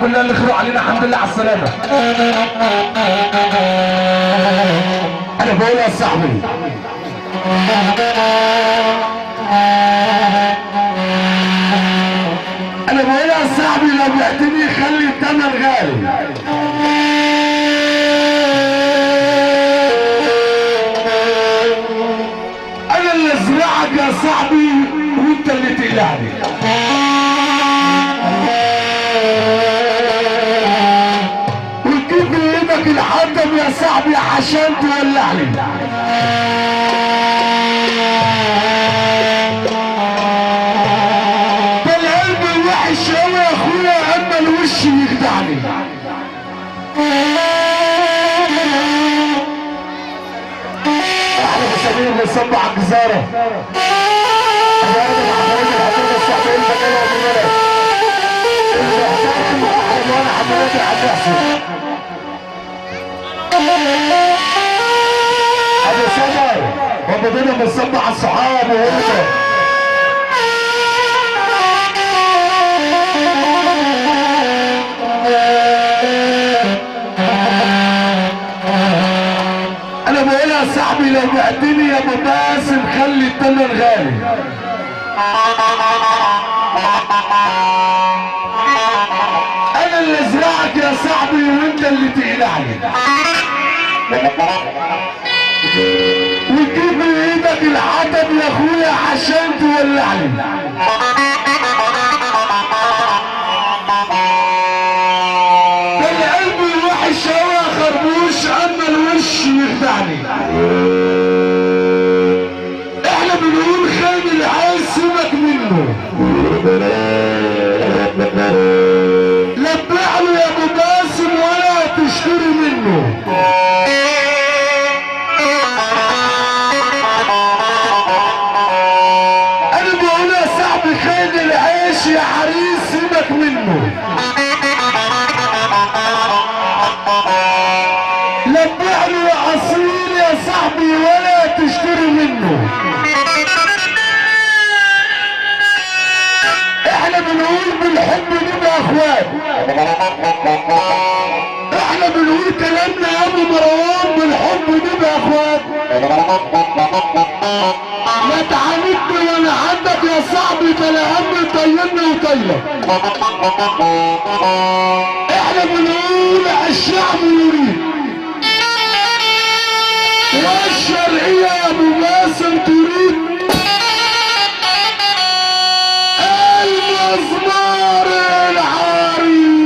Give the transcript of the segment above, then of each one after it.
كلها اللي خلوا علينا الحمد لله على السلامه. انا بقول يا صاحبي انا بقول يا صاحبي لو بعتني خلي الثمن غالي. انا اللي ازرعك يا صاحبي وانت اللي تقلعني. وتجيب بايدك الحطب يا صاحبي عشان تولعني. ده القلب الوحش قوي يا اخويا اما الوش يخدعني. احنا مسامير بنصب على الجزاره. ابو سمر ابو دنيا بنصب على الصحاب وهو انا بقول يا صاحبي لو بعتني يا ابو باسم خلي الثمن غالي. انا اللي ازرعك يا صاحبي وانت اللي تقلعني. وتجيب من ايدك الحطب يا اخويا عشان تولعني. ده القلب الوحش قوي يا خربوش اما الوش يخدعني. احنا بنقول خاين العيال سيبك منه. لبع له يا ابو باسم ولا تشتري منه. انا بقول يا صاحبي خاين العيش يا حريص سيبك منه. لبع له يا اصيل يا صاحبي ولا تشتري منه. احنا بنقول بالحب نبقى اخوات. احنا بنقول كلامنا يا ابو مروان بالحب نبقى اخوات. لا تعاندني ولا عندك يا صاحبي بلا هم طيرنا وطير. احنا بنقول الشعب يريد والشرعيه يا ابو باسم تريد. المزمار العريض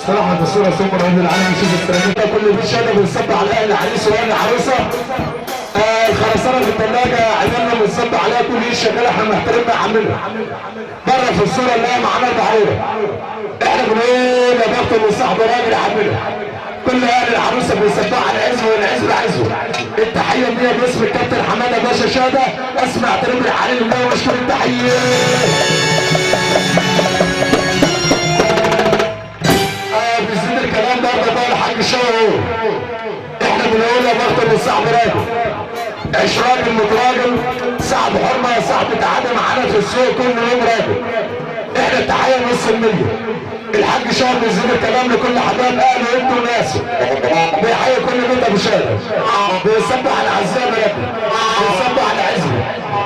صراحة الصورة سوبر رب العالمين. شوف السيراميكا كل دي شهادة بنصب على اهل العريس واهل العروسة. الخرسانة في الثلاجة عيالنا بنصب عليها كل دي شغالة، احنا محترمين عاملينها. بره في الصورة اللي هي معانا البحيرة. احنا بنقول يا بخت اللي صاحبه راجل عاملها. كل اهل العروسة بيصبوا على العزوة والعزوة عزوة. التحية دي باسم الكابتن حمادة باشا شهادة. اسمع اعتراف الحليل الله واشكر التحية. بيزيد الكلام ده بقى الحاج شاو. احنا بنقول يا بخت اللي صاحب راجل، عيش راجل متراجل، صاحب حرمه، صاحب تعادل معانا في السوق كل يوم راجل. احنا التحيه نص المية. الحاج شاو بيزيد الكلام لكل حبايب اهله وانتوا وناسه. بيحيي كل بيت ابو شهاده. بيصب على عزام راجل، بيصب على عزمه،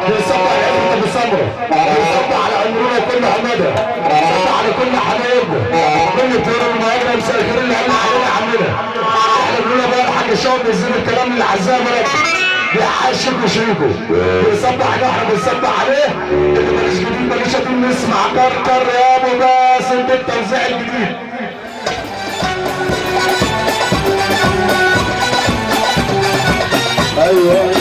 بيصب على عزمه ابو سمره، بيصب على عمرنا كل حماده، بيصب على كل حبايبنا. كل طيور المهاجره مسافرين اللي قال علينا عمنا. احنا بنقول بقى الحاج شاو بيزيد الكلام للعزام راجل. بيحشك وشريكه بيصب عليه، احنا بنصب عليه. اللي ماليش جديد ماليش قديم، نسمع كركر يا ابو باسم بالتوزيع الجديد. ايوه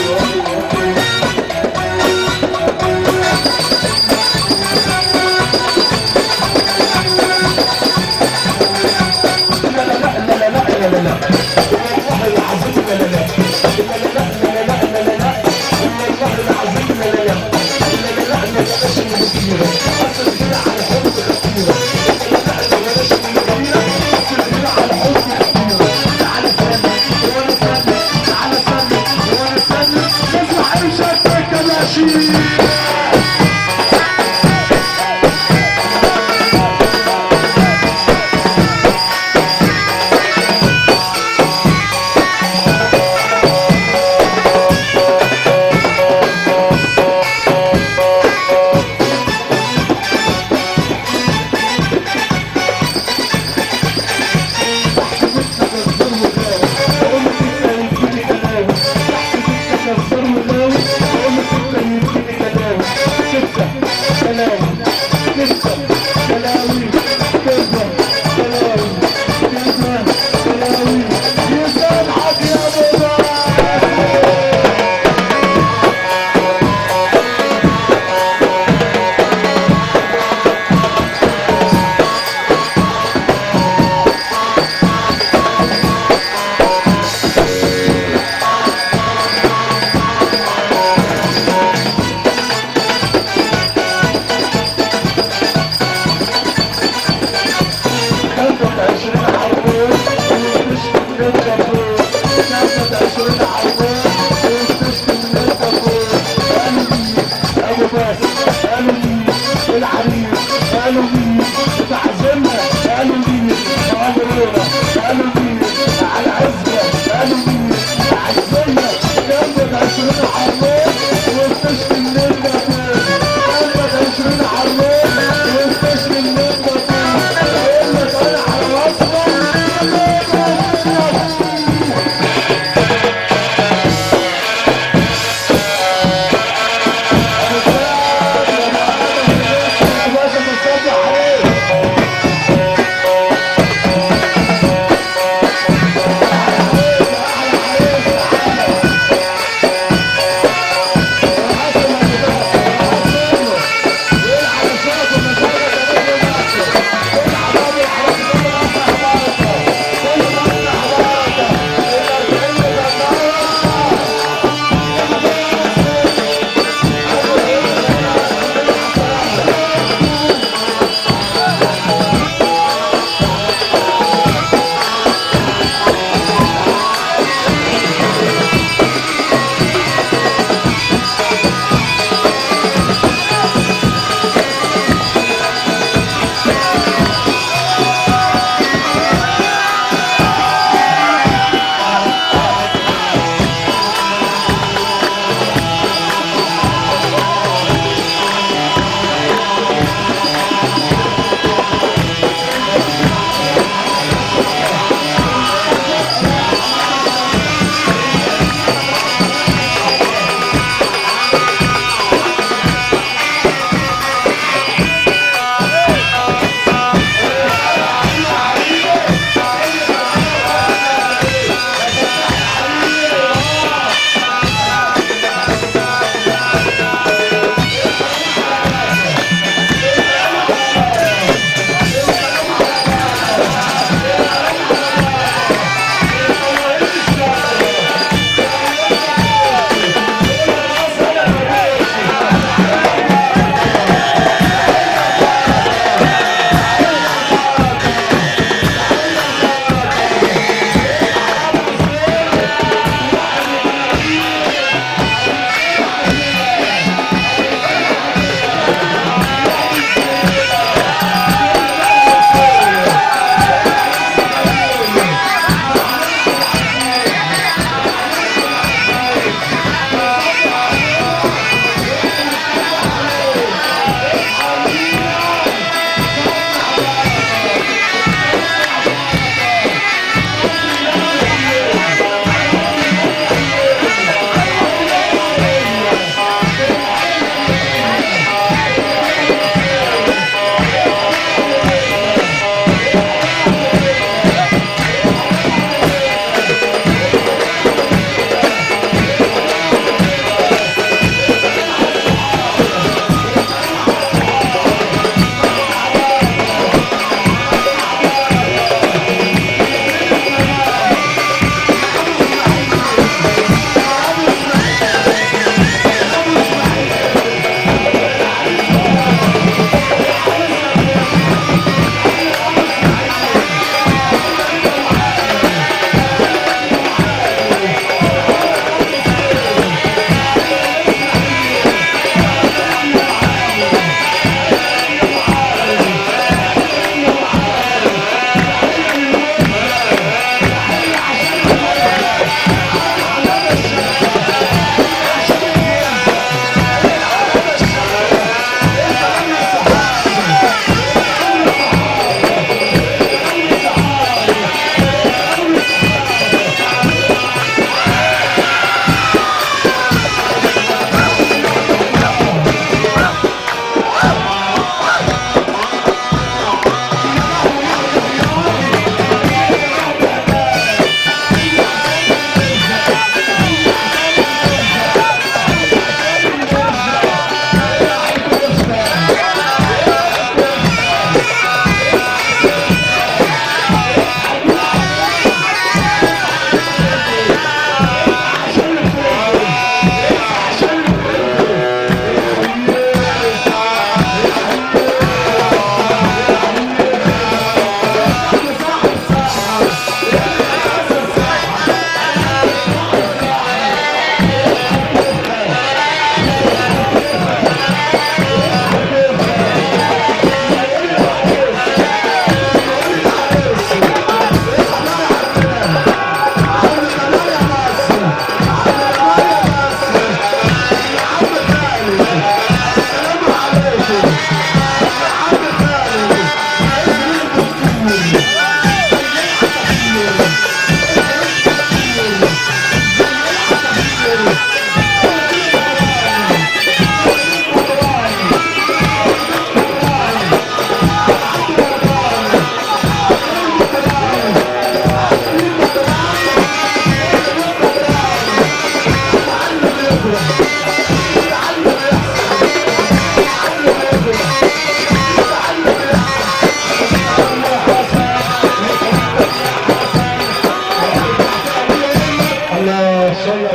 صلى